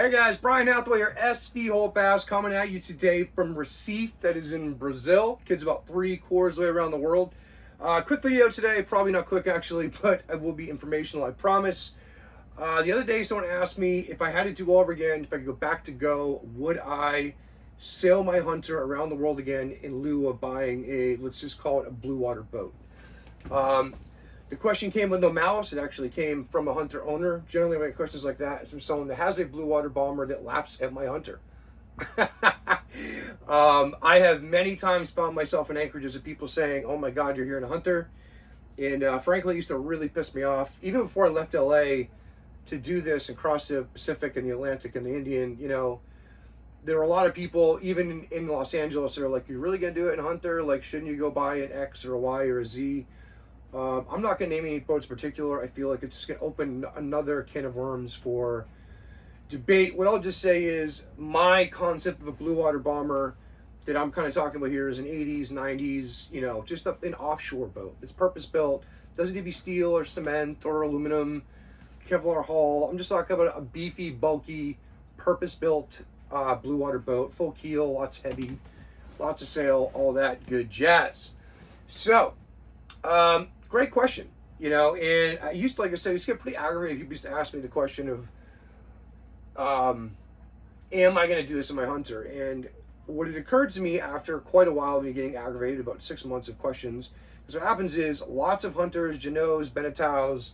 Hey guys, Brian Hathaway here, SV Holdfast, coming at you today from Recife, that is in Brazil. Kid's about 3/4 of the way around the world. Quick video today, probably not quick actually, but it will be informational, I promise. The other day someone asked me if I had to do all over again, if I could go back to go, would I sail my hunter around the world again in lieu of buying a, let's just call it a blue water boat. The question came with no malice. It actually came from a hunter owner. Generally, when I get questions like that, it's from someone that has a blue water bomber that laughs at my hunter. I have many times found myself in anchorages of people saying, "Oh my God, you're here in a hunter," and frankly, it used to really piss me off. Even before I left LA to do this and cross the Pacific and the Atlantic and the Indian, you know, there were a lot of people, even in Los Angeles, that are like, "You're really gonna do it in a hunter? Like, shouldn't you go buy an X or a Y or a Z?" I'm not going to name any boats in particular. I feel like it's just going to open another can of worms for debate. What I'll just say is my concept of a blue water bomber that I'm kind of talking about here is an 80s, 90s, you know, just an offshore boat. It's purpose built. Doesn't need to be steel or cement or aluminum, Kevlar hull. I'm just talking about a beefy, bulky, purpose built blue water boat, full keel, lots heavy, lots of sail, all that good jazz. So, great question, you know, and I used to, like I said, I used to get pretty aggravated. People used to ask me the question of, am I going to do this in my hunter? And what had occurred to me after quite a while of me getting aggravated, about 6 months of questions, because what happens is lots of hunters, Genoes, Benetaus,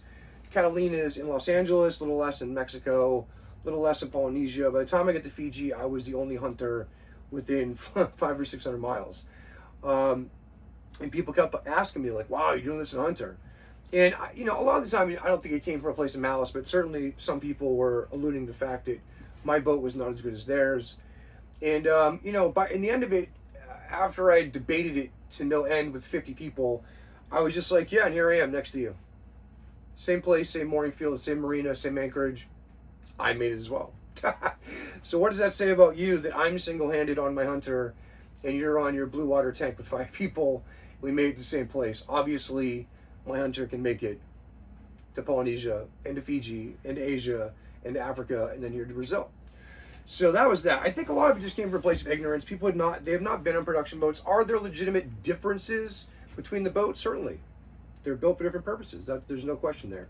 Catalinas in Los Angeles, a little less in Mexico, a little less in Polynesia. By the time I get to Fiji, I was the only hunter within 500 or 600 miles. And people kept asking me, like, "Wow, you're doing this in hunter?" And, you know, a lot of the time, I don't think it came from a place of malice, but certainly some people were alluding to the fact that my boat was not as good as theirs. And, you know, but in the end of it, after I debated it to no end with 50 people, I was just like, yeah, and here I am next to you. Same place, same mooring field, same marina, same anchorage. I made it as well. So what does that say about you, that I'm single-handed on my hunter and you're on your blue water tank with 5 people? We made it to the same place. Obviously, my hunter can make it to Polynesia, and to Fiji, and to Asia, and to Africa, and then here to Brazil. So that was that. I think a lot of it just came from a place of ignorance. People they have not been on production boats. Are there legitimate differences between the boats? Certainly. They're built for different purposes. There's no question there.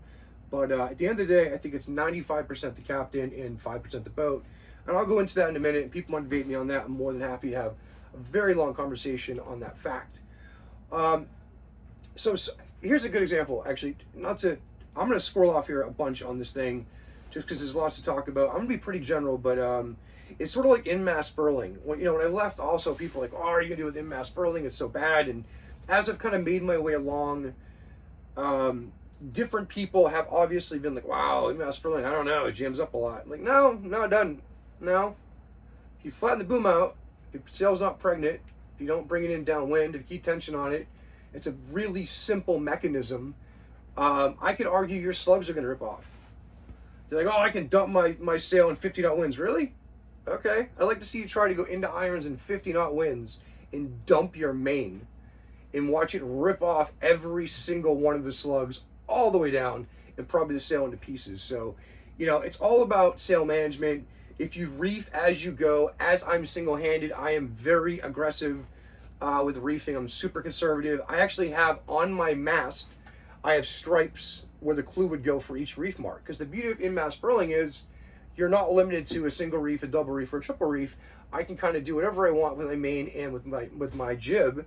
But at the end of the day, I think it's 95% the captain and 5% the boat. And I'll go into that in a minute. And people want to debate me on that. I'm more than happy to have a very long conversation on that fact. So here's a good example, actually. I'm going to squirrel off here a bunch on this thing, just because there's lots to talk about. I'm going to be pretty general, but it's sort of like in-mast furling. When I left, also people were like, "Oh, are you going to do with in-mast furling? It's so bad." And as I've kind of made my way along, different people have obviously been like, "Wow, in-mast furling, I don't know, it jams up a lot." Like, no, it doesn't. No. If you flatten the boom out, if the sail's not pregnant, if you don't bring it in downwind, if you keep tension on it, it's a really simple mechanism. I could argue your slugs are going to rip off. They're like, "Oh, I can dump my sail in 50-knot winds." Really? Okay. I'd like to see you try to go into irons in 50-knot winds and dump your main and watch it rip off every single one of the slugs all the way down and probably the sail into pieces. So, you know, it's all about sail management. If you reef as you go, as I'm single-handed, I am very aggressive with reefing. I'm super conservative. I actually have on my mast, I have stripes where the clue would go for each reef mark. Because the beauty of in-mast furling is you're not limited to a single reef, a double reef, or a triple reef. I can kind of do whatever I want with my main and with my jib,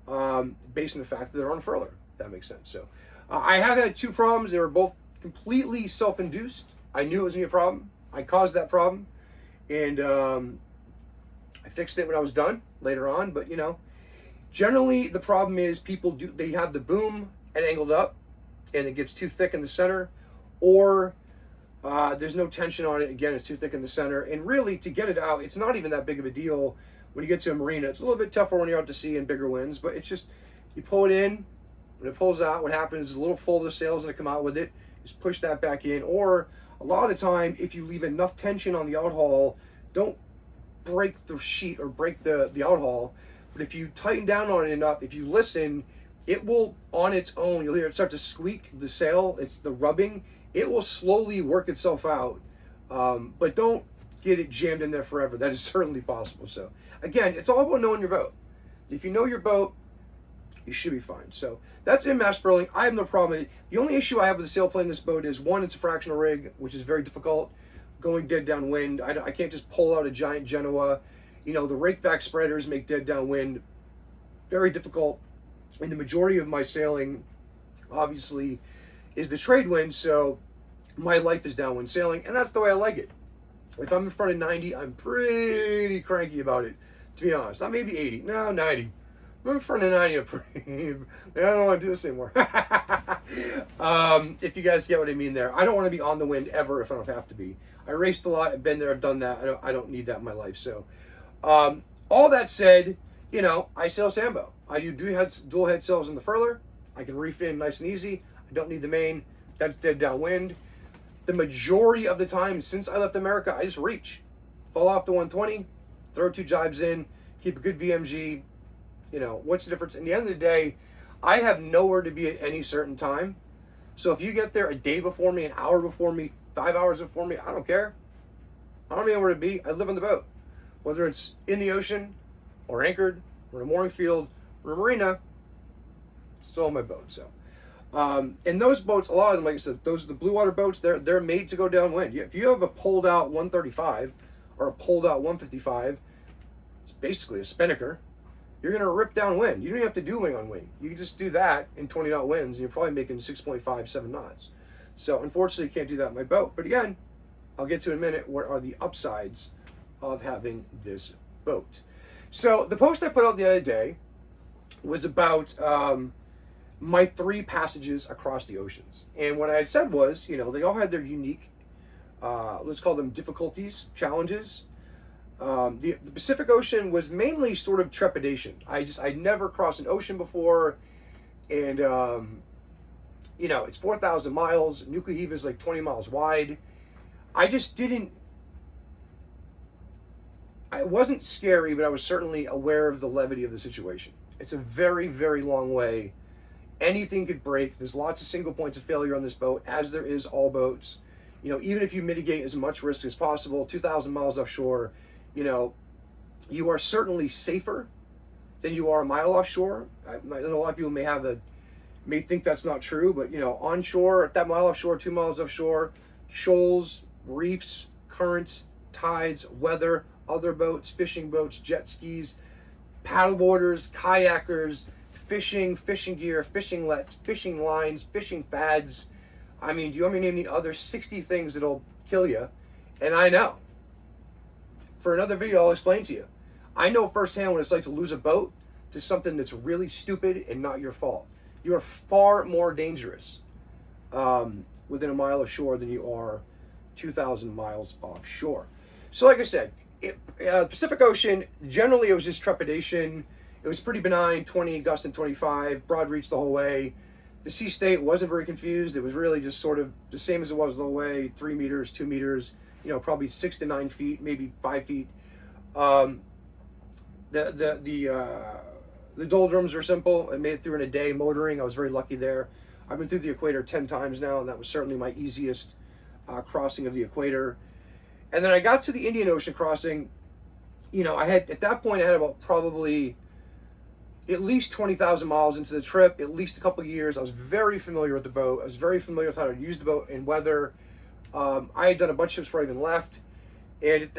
based on the fact that they're on a furler. If that makes sense. So I have had 2 problems. They were both completely self-induced. I knew it was going to be a problem. I caused that problem, and I fixed it when I was done later on. But, you know, generally the problem is they have the boom angled up and it gets too thick in the center, or there's no tension on it. Again, it's too thick in the center, and really to get it out, it's not even that big of a deal when you get to a marina. It's a little bit tougher when you're out to sea in bigger winds, but it's just, you pull it in, when it pulls out, what happens is a little fold of sails that come out with it, just push that back in. Or a lot of the time, if you leave enough tension on the outhaul, don't break the sheet or break the outhaul, but if you tighten down on it enough, if you listen, it will on its own, you'll hear it start to squeak, the sail, it's the rubbing, it will slowly work itself out. But don't get it jammed in there forever. That is certainly possible. So again, it's all about knowing your boat. If you know your boat, you should be fine. So that's in-mast furling. I have no problem with it. The only issue I have with the sail plane in this boat is, one, it's a fractional rig, which is very difficult, going dead downwind. I can't just pull out a giant Genoa. The rake back spreaders make dead downwind very difficult. And the majority of my sailing, obviously, is the trade wind, so my life is downwind sailing, and that's the way I like it. If I'm in front of 90, I'm pretty cranky about it, to be honest. Not maybe 80, no, 90. I'm in front of 90, I'm pretty, I don't want to do this anymore. If you guys get what I mean there. I don't want to be on the wind ever if I don't have to be. I raced a lot, I've been there, I've done that. I don't need that in my life. So, all that said, I sail Sambo. I do dual head sails in the furler. I can reef in nice and easy. I don't need the main. That's dead downwind. The majority of the time since I left America, I just reach. Fall off to 120, throw 2 jibes in, keep a good VMG. What's the difference? In the end of the day, I have nowhere to be at any certain time. So if you get there a day before me, an hour before me, 5 hours before me, I don't care. I don't know where to be. I live on the boat. Whether it's in the ocean, or anchored, or in a mooring field, or a marina, still on my boat. So, and those boats, a lot of them, like I said, those are the blue water boats. They're made to go downwind. If you have a pulled out 135 or a pulled out 155, it's basically a spinnaker. You're gonna rip downwind. You don't even have to do wing on wing. You can just do that in 20 knot winds, and you're probably making 6.5, 7 knots. So unfortunately, you can't do that in my boat. But again, I'll get to in a minute. What are the upsides of having this boat? So the post I put out the other day was about my 3 passages across the oceans. And what I had said was, they all had their unique, let's call them difficulties, challenges. The Pacific Ocean was mainly sort of trepidation. I'd never crossed an ocean before. And, it's 4,000 miles. Nukuhiva is like 20 miles wide. It wasn't scary, but I was certainly aware of the levity of the situation. It's a very, very long way. Anything could break. There's lots of single points of failure on this boat, as there is all boats. Even if you mitigate as much risk as possible, 2,000 miles offshore, you are certainly safer than you are a mile offshore. I know a lot of people may think that's not true, but onshore, at that mile offshore, 2 miles offshore, shoals, reefs, currents, tides, weather, other boats, fishing boats, jet skis, paddleboarders, kayakers, fishing gear, fishing lets, fishing lines, fishing fads. Do you want me to name the other 60 things that'll kill you? And I know. For another video, I'll explain to you. I know firsthand what it's like to lose a boat to something that's really stupid and not your fault. You are far more dangerous within a mile of shore than you are 2,000 miles offshore. So like I said, Pacific Ocean, generally it was just trepidation. It was pretty benign, 20, gusting 25, broad reach the whole way. The sea state wasn't very confused. It was really just sort of the same as it was the whole way, 3 meters, 2 meters, probably 6 to 9 feet, maybe 5 feet. The doldrums are simple. I made it through in a day motoring. I was very lucky there. I've been through the equator 10 times now, and that was certainly my easiest crossing of the equator. And then I got to the Indian Ocean crossing. At that point I had about probably at least 20,000 miles into the trip, at least a couple of years. I was very familiar with the boat. I was very familiar with how to use the boat in weather. I had done a bunch of trips before I even left. And,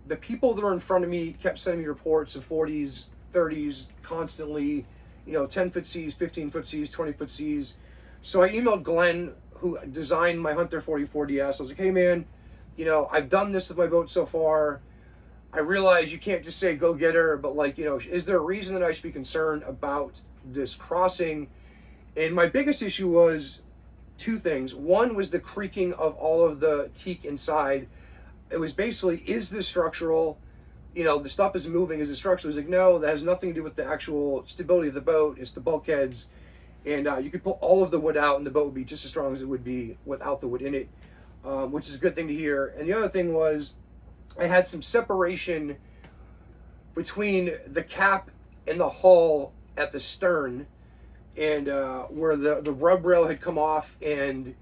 the people that were in front of me kept sending me reports of 40s, 30s, constantly, 10-foot seas, 15-foot seas, 20-foot seas. So I emailed Glenn, who designed my Hunter 44DS. I was like, hey, man, I've done this with my boat so far. I realize you can't just say go get her, but is there a reason that I should be concerned about this crossing? And my biggest issue was 2 things. One was the creaking of all of the teak inside. It was basically, is this structural? The stuff is moving. Is it structural? He's like, no, that has nothing to do with the actual stability of the boat. It's the bulkheads. And you could pull all of the wood out and the boat would be just as strong as it would be without the wood in it, which is a good thing to hear. And the other thing was, I had some separation between the cap and the hull at the stern, and where the rub rail had come off, and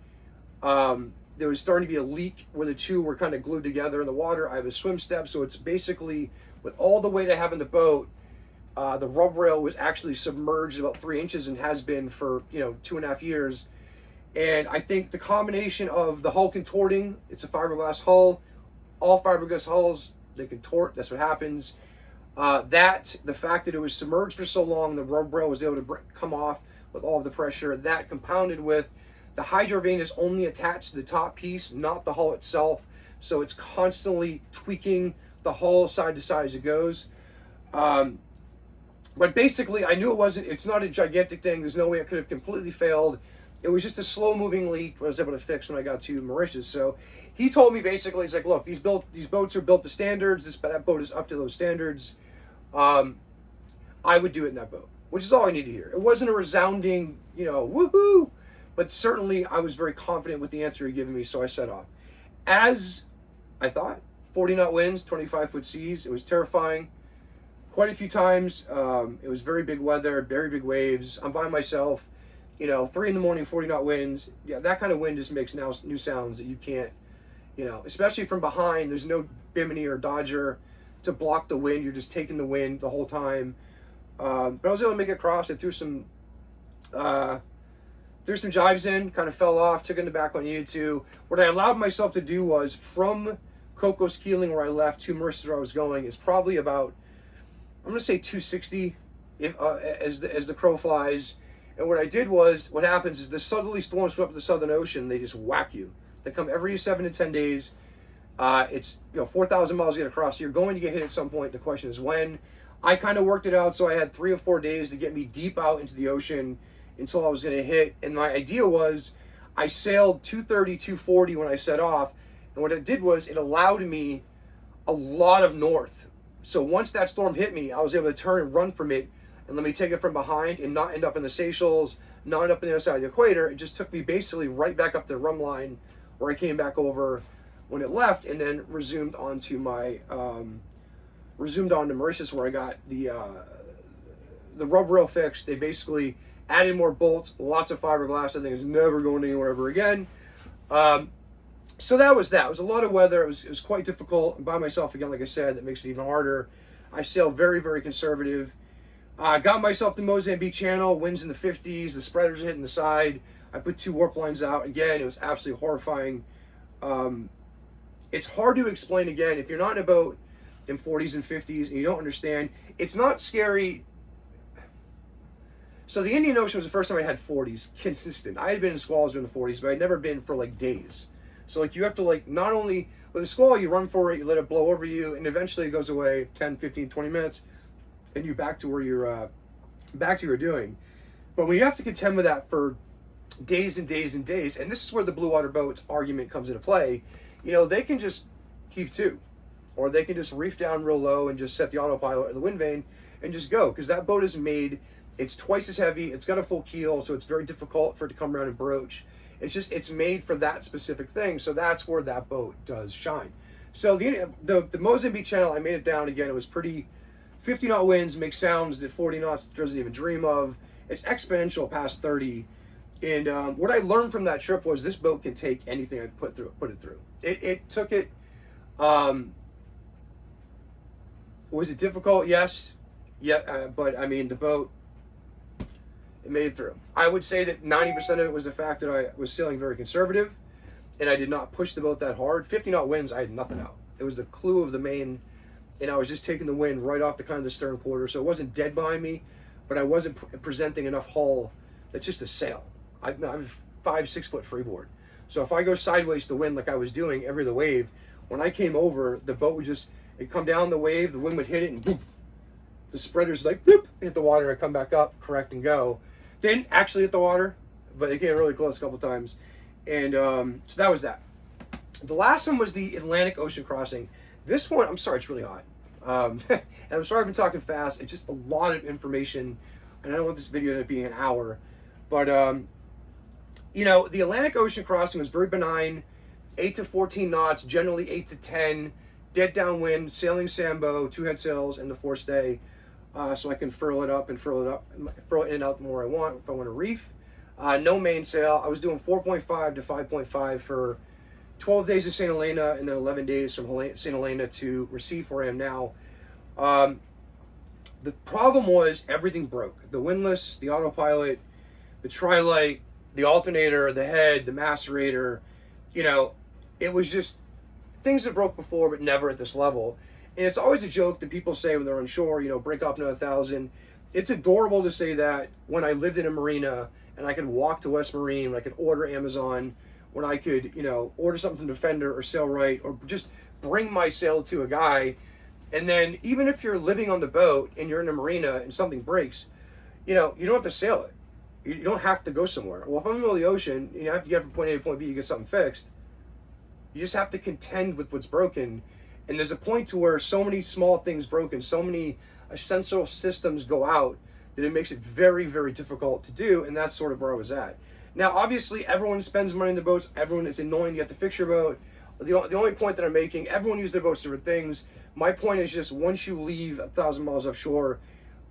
there was starting to be a leak where the two were kind of glued together in the water. I have a swim step, so it's basically, with all the weight I have in the boat, the rub rail was actually submerged about 3 inches and has been for 2.5 years. And I think the combination of the hull contorting, it's a fiberglass hull, all fiberglass hulls, they contort, that's what happens. The fact that it was submerged for so long, the rub rail was able to come off with all of the pressure. That compounded with the hydro vane is only attached to the top piece, not the hull itself. So it's constantly tweaking the hull side to side as it goes. But basically, I knew it's not a gigantic thing. There's no way it could have completely failed. It was just a slow moving leak I was able to fix when I got to Mauritius. So he told me basically, he's like, look, these boats are built to standards. That boat is up to those standards. I would do it in that boat, which is all I need to hear. It wasn't a resounding, woohoo, but certainly I was very confident with the answer he given me. So I set off. As I thought, 40 knot winds, 25-foot seas. It was terrifying. Quite a few times. It was very big weather, very big waves. I'm by myself. 3 in the morning, 40 knot winds. Yeah, that kind of wind just makes new sounds that you can't, especially from behind. There's no bimini or dodger to block the wind. You're just taking the wind the whole time. But I was able to make it across. I threw some jives in, kind of fell off, took it in the back on YouTube. What I allowed myself to do was from Cocos Keeling, where I left, to Mauritius, where I was going, is probably about, I'm going to say 260 as the crow flies. And what I did was, what happens is the southerly storms go up to the Southern Ocean, they just whack you. They come every 7 to 10 days. It's 4,000 miles to get across. So you're going to get hit at some point. The question is when. I kind of worked it out, so I had 3 or 4 days to get me deep out into the ocean until I was going to hit. And my idea was, I sailed 230, 240 when I set off. And what it did was, it allowed me a lot of north. So once that storm hit me, I was able to turn and run from it and let me take it from behind and not end up in the Seychelles, not end up on the other side of the equator. It just took me basically right back up the rum line where I came back over when it left, and then resumed on to Mauritius, where I got the rub rail fixed. They basically added more bolts, lots of fiberglass. I think it's never going anywhere ever again. So that was that. It was a lot of weather. It was quite difficult. And by myself again, like I said, that makes it even harder. I sail very, very conservative. I got myself the Mozambique Channel, winds in the 50s, the spreaders are hitting the side. I put 2 warp lines out. Again, it was absolutely horrifying. It's hard to explain again. If you're not in a boat in 40s and 50s and you don't understand, it's not scary. So the Indian Ocean was the first time I had 40s, consistent. I had been in squalls during the 40s, but I'd never been for like days. So like you have to like, not only, with a squall, you run for it, you let it blow over you, and eventually it goes away 10, 15, 20 minutes. And you're back to where you're doing. But when you have to contend with that for days and days and days, and this is where the blue water boats argument comes into play, they can just heave to, or they can just reef down real low and just set the autopilot or the wind vane and just go, because that boat is made, it's twice as heavy, it's got a full keel, so it's very difficult for it to come around and broach. It's made for that specific thing, so that's where that boat does shine. So the Mozambique Channel, I made it down again. It was pretty. 50 knot winds make sounds that 40 knots doesn't even dream of. It's exponential past 30. And what I learned from that trip was this boat can take anything I put it through. It took it. Was it difficult? Yes. Yeah, but I mean, the boat, it made it through. I would say that 90% of it was the fact that I was sailing very conservative and I did not push the boat that hard. 50 knot winds, I had nothing out. It was the clue of the main. And I was just taking the wind right off the kind of the stern quarter, so it wasn't dead behind me, but I wasn't presenting enough hull that's just a sail. I'm 5-6 foot freeboard, so if I go sideways to wind like I was doing every other wave, when I came over, the boat would it'd come down the wave, the wind would hit it, and boop, the spreaders like boop, hit the water, and I come back up, correct, and go. Didn't actually hit the water, but it came really close a couple times, and so that was that. The last one was the Atlantic Ocean crossing. This one, I'm sorry, it's really hot. And I'm sorry I've been talking fast. It's just a lot of information, and I don't want this video to be an hour. But, the Atlantic Ocean crossing was very benign, 8 to 14 knots, generally 8 to 10, dead downwind, sailing Sambo, 2 head sails, and the forestay, so I can furl it in and out the more I want if I want to reef. No mainsail. I was doing 4.5 to 5.5 for 12 days to St. Helena, and then 11 days from St. Helena to Recife, where I am now. The problem was everything broke. The windlass, the autopilot, the tri-light, the alternator, the head, the macerator. It was just things that broke before, but never at this level. And it's always a joke that people say when they're on shore, break up another 1,000. It's adorable to say that when I lived in a marina and I could walk to West Marine, when I could order Amazon, when I could, order something from Defender or Sailrite, or just bring my sail to a guy. And then even if you're living on the boat and you're in a marina and something breaks, you don't have to sail it. You don't have to go somewhere. Well, if I'm in the middle of the ocean, you have to get from point A to point B to get something fixed. You just have to contend with what's broken. And there's a point to where so many small things broken, so many essential systems go out that it makes it very, very difficult to do. And that's sort of where I was at. Now, obviously, everyone spends money on the boats. Everyone, it's annoying. You have to fix your boat. The only point that I'm making, everyone uses their boats for different things. My point is just once you leave 1,000 miles offshore,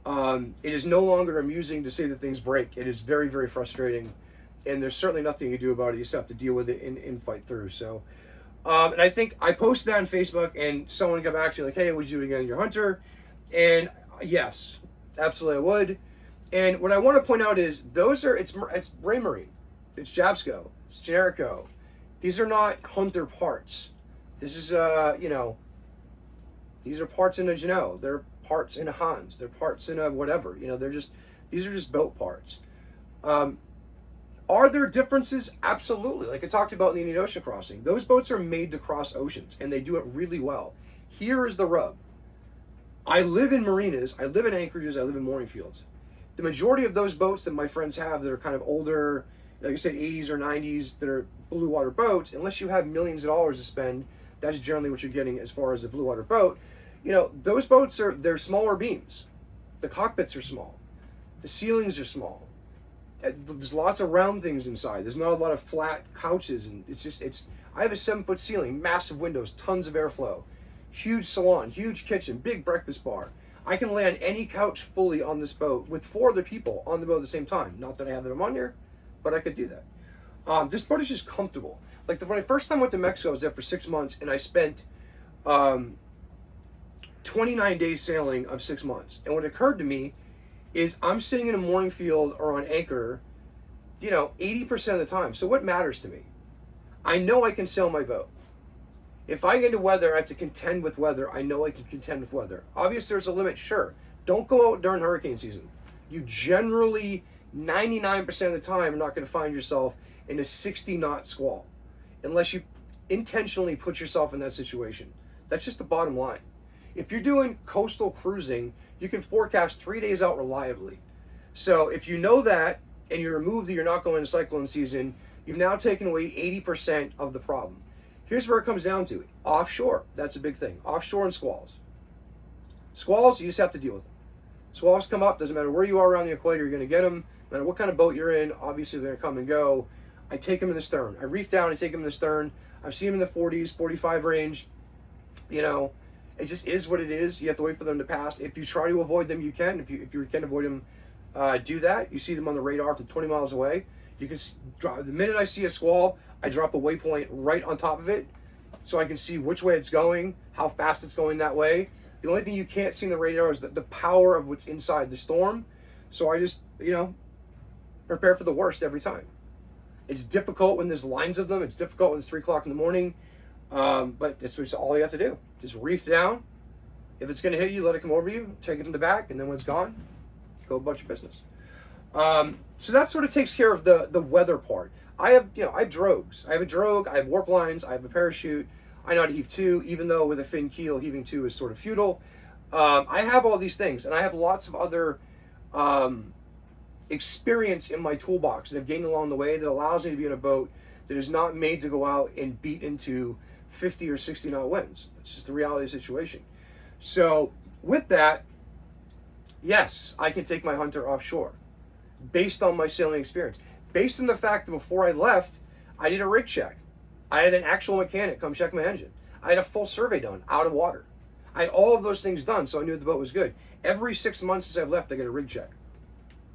it is no longer amusing to say that things break. It is very, very frustrating. And there's certainly nothing you can do about it. You just have to deal with it and fight through. So, and I think I posted that on Facebook, and someone got back to me like, hey, would you do it again in your Hunter? And yes, absolutely I would. And what I want to point out is it's Brain Marine, it's Jabsco, it's Generico. These are not Hunter parts. This is these are parts in a Jeanneau. They're parts in a Hans. They're parts in a whatever. These are just boat parts. Are there differences? Absolutely. Like I talked about in the Indian Ocean crossing, those boats are made to cross oceans, and they do it really well. Here is the rub. I live in marinas. I live in anchorages. I live in mooring fields. The majority of those boats that my friends have that are kind of older, like I said, 80s or 90s, that are blue water boats, unless you have millions of dollars to spend, that's generally what you're getting as far as a blue water boat. Those boats they're smaller beams. The cockpits are small. The ceilings are small. There's lots of round things inside. There's not a lot of flat couches, and I have a 7-foot ceiling, massive windows, tons of airflow, huge salon, huge kitchen, big breakfast bar. I can lay on any couch fully on this boat with 4 other people on the boat at the same time. Not that I have them on here, but I could do that. This boat is just comfortable. Like when I first time went to Mexico, I was there for 6 months, and I spent 29 days sailing of 6 months. And what occurred to me is I'm sitting in a mooring field or on anchor, 80% of the time. So what matters to me? I know I can sail my boat. If I get into weather, I have to contend with weather. I know I can contend with weather. Obviously, there's a limit, sure. Don't go out during hurricane season. You generally, 99% of the time, are not going to find yourself in a 60-knot squall unless you intentionally put yourself in that situation. That's just the bottom line. If you're doing coastal cruising, you can forecast 3 days out reliably. So if you know that and you remove that you're not going to cyclone season, you've now taken away 80% of the problem. Here's where it comes down to. Offshore, that's a big thing. Offshore and squalls. Squalls, you just have to deal with them. Squalls come up, doesn't matter where you are around the equator, you're going to get them. No matter what kind of boat you're in, obviously they're going to come and go. I take them in the stern. I reef down, I take them in the stern. I've seen them in the 40s, 45 range. It just is what it is. You have to wait for them to pass. If you try to avoid them, you can. If you can avoid them, do that. You see them on the radar from 20 miles away. You can drop. The minute I see a squall, I drop a waypoint right on top of it, so I can see which way it's going, how fast it's going that way. The only thing you can't see in the radar is the power of what's inside the storm. So I just, prepare for the worst every time. It's difficult when there's lines of them. It's difficult when it's 3 o'clock in the morning. But that's all you have to do. Just reef down. If it's going to hit you, let it come over you. Take it in the back, and then when it's gone, go about your business. So that sort of takes care of the weather part. I have drogues. I have a drogue. I have warp lines. I have a parachute. I know how to heave 2, even though with a fin keel, heaving 2 is sort of futile. I have all these things, and I have lots of other experience in my toolbox that I've gained along the way that allows me to be in a boat that is not made to go out and beat into 50 or 60 knot winds. It's just the reality of the situation. So with that, yes, I can take my Hunter offshore based on my sailing experience. Based on the fact that before I left, I did a rig check. I had an actual mechanic come check my engine. I had a full survey done out of water. I had all of those things done, so I knew the boat was good. Every 6 months since I've left, I get a rig check.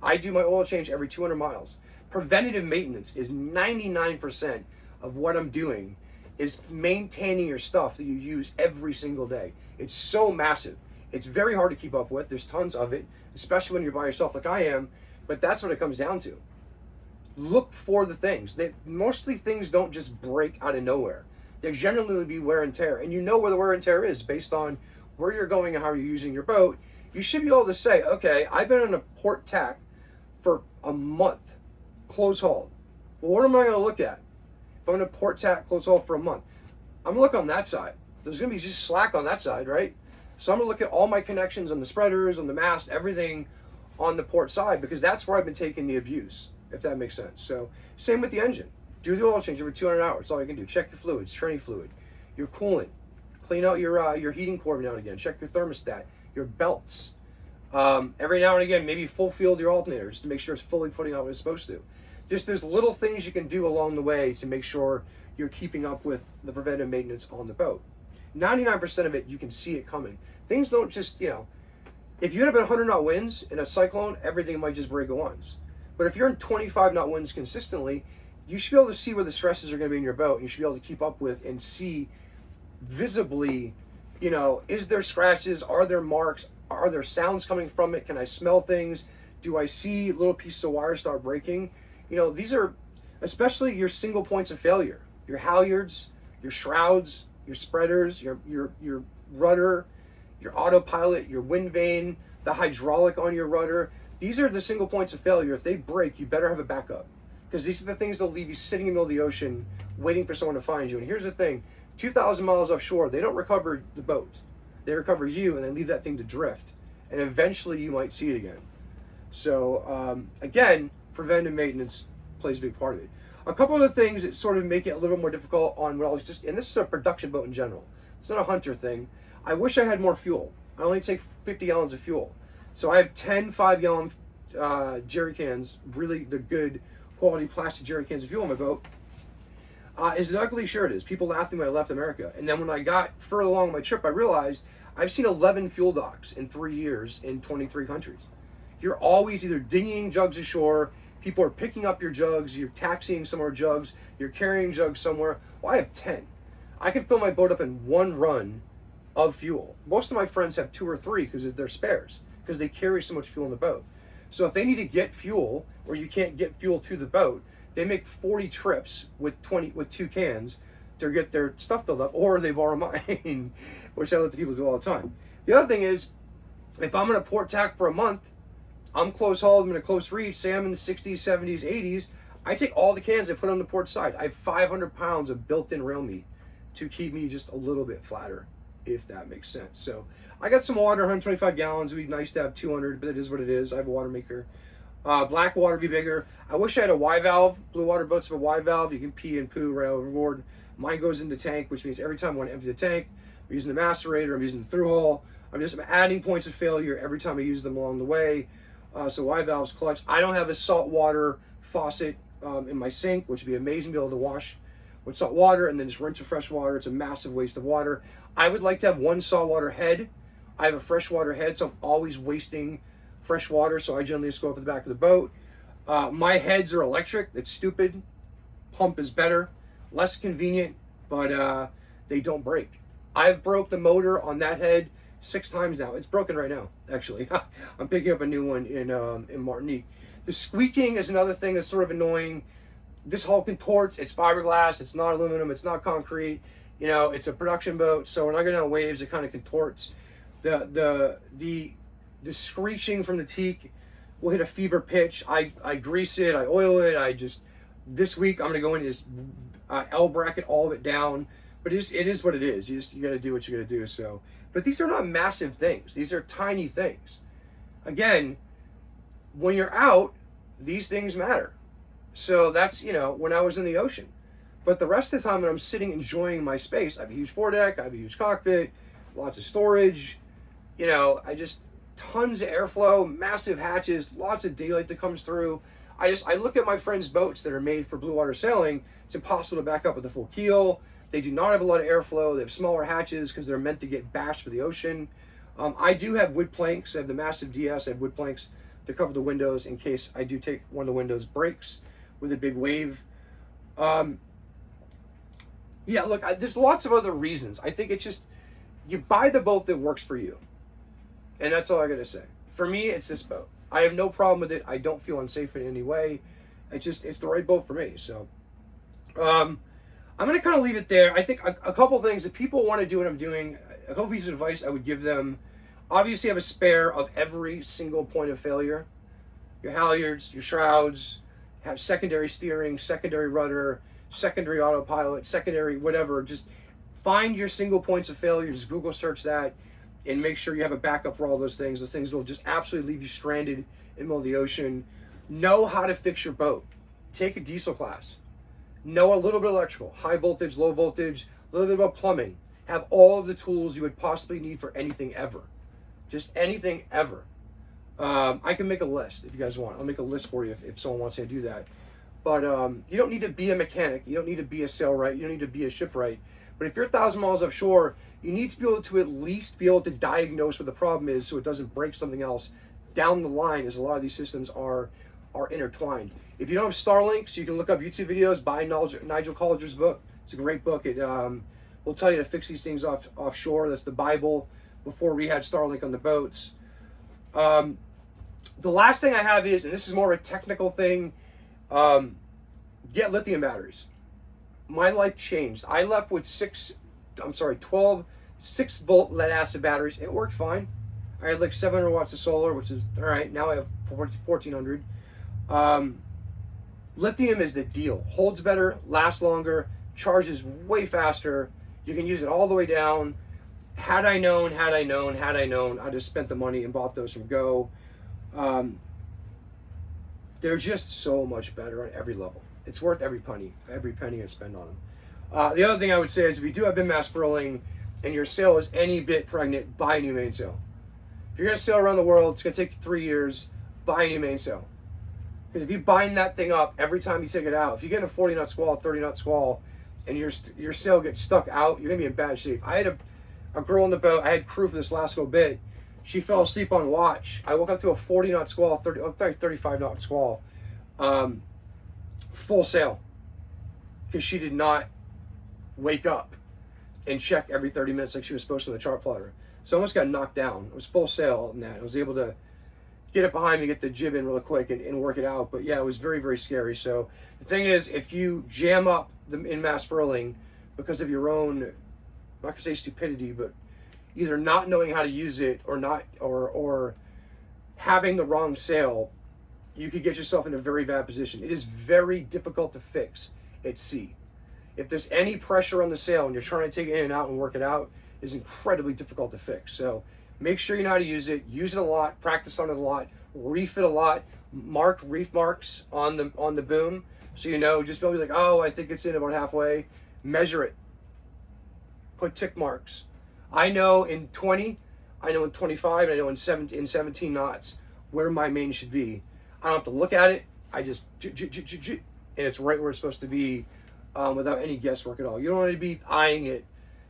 I do my oil change every 200 miles. Preventative maintenance is 99% of what I'm doing. is maintaining your stuff that you use every single day. It's so massive. It's very hard to keep up with. There's tons of it, especially when you're by yourself like I am. But that's what it comes down to. Look for the things. Mostly things don't just break out of nowhere. There generally will be wear and tear. And you know where the wear and tear is based on where you're going and how you're using your boat. You should be able to say, okay, I've been on a port tack for a month, close hauled. Well, what am I going to look at? If I'm going to port tack close haul for a month, I'm going to look on that side. There's going to be just slack on that side, right? So I'm going to look at all my connections on the spreaders, on the mast, everything on the port side, because that's where I've been taking the abuse, if that makes sense. So same with the engine. Do the oil change every 200 hours. That's all you can do. Check your fluids, tranny fluid, your coolant. Clean out your heating core every now and again. Check your thermostat, your belts. Every now and again, maybe full field your alternator just to make sure it's fully putting out what it's supposed to. Just there's little things you can do along the way to make sure you're keeping up with the preventive maintenance on the boat. 99% of it, you can see it coming. Things don't just, if you end up in 100 knot winds in a cyclone, everything might just break at once. But if you're in 25 knot winds consistently, you should be able to see where the stresses are going to be in your boat. And you should be able to keep up with and see visibly, is there scratches? Are there marks? Are there sounds coming from it? Can I smell things? Do I see little pieces of wire start breaking? These are especially your single points of failure. Your halyards, your shrouds, your spreaders, your rudder, your autopilot, your wind vane, the hydraulic on your rudder. These are the single points of failure. If they break, you better have a backup, because these are the things that'll leave you sitting in the middle of the ocean waiting for someone to find you. And here's the thing, 2,000 miles offshore, they don't recover the boat. They recover you, and they leave that thing to drift. And eventually you might see it again. So again, preventive maintenance plays a big part of it. A couple of the things that sort of make it a little more difficult on what I was just, and this is a production boat in general. It's not a hunter thing. I wish I had more fuel. I only take 50 gallons of fuel. So I have 10 5-gallon jerry cans, really the good quality plastic jerry cans of fuel on my boat. As ugly, sure it is. People laughed at me when I left America. And then when I got further along my trip, I realized I've seen 11 fuel docks in 3 years in 23 countries. You're always either dinghying jugs ashore, people are picking up your jugs, you're taxiing somewhere jugs, you're carrying jugs somewhere. Well, I have 10. I can fill my boat up in one run of fuel. Most of my friends have 2 or 3 because they're spares, because they carry so much fuel in the boat. So if they need to get fuel, or you can't get fuel to the boat, they make 40 trips with 2 cans to get their stuff filled up, or they borrow mine, which I let the people do all the time. The other thing is, if I'm going to port tack for a month, I'm close hauled, I'm in a close reach, say I'm in the 60s, 70s, 80s, I take all the cans and put on the port side. I have 500 pounds of built-in rail meat to keep me just a little bit flatter, if that makes sense. So I got some water, 125 gallons. It would be nice to have 200, but it is what it is. I have a water maker. Black water would be bigger. I wish I had a Y valve. Blue water boats have a Y valve. You can pee and poo right overboard. Mine goes in the tank, which means every time I want to empty the tank, I'm using the macerator, I'm using the through hull. I'm adding points of failure every time I use them along the way. So Y valves clutch. I don't have a salt water faucet in my sink, which would be amazing to be able to wash with salt water and then just rinse with fresh water. It's a massive waste of water. I would like to have one saltwater head. I have a freshwater head, so I'm always wasting fresh water, so I generally just go up to the back of the boat. My heads are electric. It's stupid. Pump is better, less convenient, but they don't break. I've broke the motor on that head 6 times now. It's broken right now, actually. I'm picking up a new one in Martinique. The squeaking is another thing that's sort of annoying. This hull contorts. It's fiberglass. It's not aluminum. It's not concrete. It's a production boat, so when I go down waves, it kind of contorts. The screeching from the teak will hit a fever pitch. I grease it. I oil it. This week I'm gonna go in and just L bracket all of it down. But it is what it is. You got to do what you got to do. So, but these are not massive things. These are tiny things. Again, when you're out, these things matter. So that's when I was in the ocean. But the rest of the time when I'm sitting enjoying my space, I have a huge foredeck, I have a huge cockpit, lots of storage. Tons of airflow, massive hatches, lots of daylight that comes through. I look at my friends' boats that are made for blue water sailing. It's impossible to back up with a full keel. They do not have a lot of airflow. They have smaller hatches because they're meant to get bashed for the ocean. I do have wood planks. I have the massive DS. I have wood planks to cover the windows in case I do take one of the windows breaks with a big wave. Yeah, look, there's lots of other reasons. I think it's just you buy the boat that works for you, and that's all I gotta say. For me, it's this boat. I have no problem with it. I don't feel unsafe in any way. It's the right boat for me. So, I'm gonna kind of leave it there. I think a couple things. If people want to do what I'm doing, a couple pieces of advice I would give them. Obviously, have a spare of every single point of failure. Your halyards, your shrouds, have secondary steering, secondary rudder, secondary autopilot, secondary whatever. Just find your single points of failure. Just Google search that and make sure you have a backup for all those things. Those things will just absolutely leave you stranded in the middle of the ocean. Know how to fix your boat. Take a diesel class. Know a little bit of electrical, high voltage, low voltage, a little bit about plumbing. Have all of the tools you would possibly need for anything ever. Just anything ever. I can make a list if you guys want. I'll make a list for you if someone wants to do that. But you don't need to be a mechanic. You don't need to be a sailwright. You don't need to be a shipwright. But if you're 1,000 miles offshore, you need to be able to at least be able to diagnose what the problem is so it doesn't break something else down the line, as a lot of these systems are intertwined. If you don't have Starlink, you can look up YouTube videos, buy Nigel Colliger's book. It's a great book. It will tell you to fix these things offshore. That's the Bible before we had Starlink on the boats. The last thing I have is, and this is more of a technical thing, get lithium batteries. My life changed. I left with 12 6-volt lead acid batteries. It worked fine. I had like 700 watts of solar, which is all right. Now I have 1,400. Lithium is the deal. Holds better, lasts longer, charges way faster. You can use it all the way down. Had I known, I just spent the money and bought those from Go. They're just so much better on every level. It's worth every penny I spend on them. The other thing I would say is if you do have in-mast furling and your sail is any bit pregnant, buy a new mainsail. If you're going to sail around the world, it's going to take you 3 years, buy a new mainsail. Because if you bind that thing up every time you take it out, if you get in a 40 knot squall, 30 knot squall, and your sail gets stuck out, you're going to be in bad shape. I had a girl in the boat, I had crew for this last little bit. She fell asleep on watch. I woke up to a 40 knot squall, 35 knot squall, full sail. Because she did not wake up and check every 30 minutes like she was supposed to on the chart plotter. So I almost got knocked down. It was full sail in that. I was able to get it behind me, get the jib in real quick and work it out. But yeah, it was very, very scary. So the thing is, if you jam up the in-mast furling because of your own, I'm not gonna say stupidity, but either not knowing how to use it or having the wrong sail, you could get yourself in a very bad position. It is very difficult to fix at sea. If there's any pressure on the sail and you're trying to take it in and out and work it out, it's incredibly difficult to fix. So make sure you know how to use it a lot, practice on it a lot, reef it a lot, mark reef marks on the boom so you know, just be like, oh, I think it's in about halfway. Measure it. Put tick marks. I know in 20, I know in 25, I know in 17 knots where my main should be. I don't have to look at it. I just, and it's right where it's supposed to be without any guesswork at all. You don't want to be eyeing it.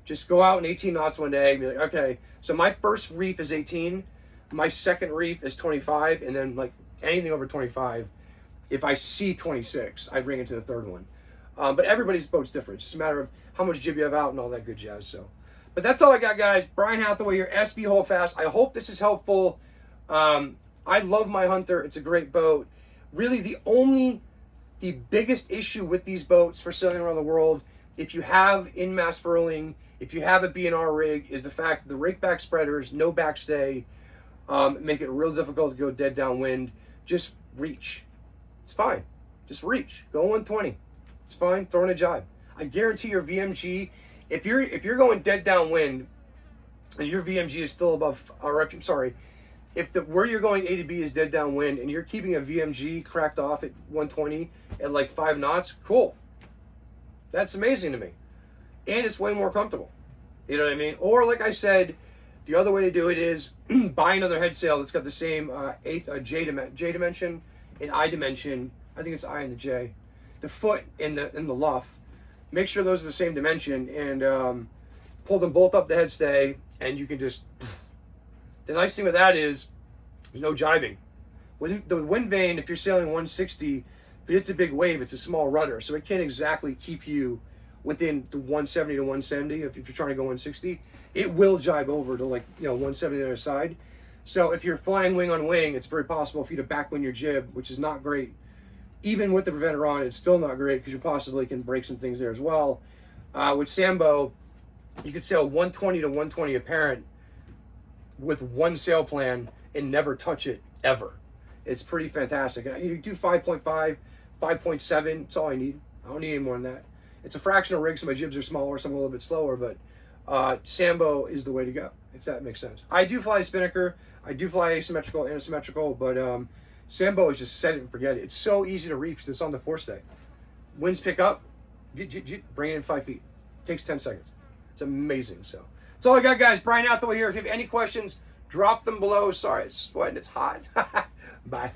Just go out in 18 knots one day and be like, okay, so my first reef is 18, my second reef is 25, and then like anything over 25, if I see 26, I bring it to the third one. But everybody's boat's different. It's just a matter of how much jib you have out and all that good jazz. So, but that's all I got, guys. Brian Hathaway here, SB Holdfast. I hope this is helpful. I love my Hunter. It's a great boat. Really, the biggest issue with these boats for sailing around the world, if you have in-mast furling, if you have a B&R rig, is the fact that the rake back spreaders, no backstay, make it real difficult to go dead downwind. Just reach. It's fine. Just reach. Go 120. It's fine. Throw in a jibe. I guarantee your VMG, if you're going dead downwind and your VMG is still above, if where you're going A to B is dead downwind and you're keeping a VMG cracked off at 120 at like 5 knots, cool. That's amazing to me. And it's way more comfortable. You know what I mean? Or like I said, the other way to do it is buy another head sail that's got the same J dimension and I dimension. I think it's I and the J. The foot and the luff. Make sure those are the same dimension and pull them both up the head stay and you can just... The nice thing with that is there's no jibing. With the wind vane, if you're sailing 160, if it hits a big wave, it's a small rudder, so it can't exactly keep you within the 170 to 170. If you're trying to go 160, it will jibe over to 170 the other side. So if you're flying wing on wing, it's very possible for you to backwind your jib, which is not great. Even with the preventer on, it's still not great because you possibly can break some things there as well. With Sambo, you could sail 120 to 120 apparent with one sail plan and never touch it ever. It's pretty fantastic. You do 5.5, 5.7. That's all I need. I don't need any more than that. It's a fractional rig, so my jibs are smaller, some a little bit slower, but Sambo is the way to go, if that makes sense. I do fly Spinnaker. I do fly asymmetrical and symmetrical, but Sambo is just set it and forget it. It's so easy to reef because it's on the forestay. Winds pick up, bring it in 5 feet. Takes 10 seconds. It's amazing. So that's all I got, guys. Brian out the way here. If you have any questions, drop them below. Sorry, it's sweating. It's hot. Bye.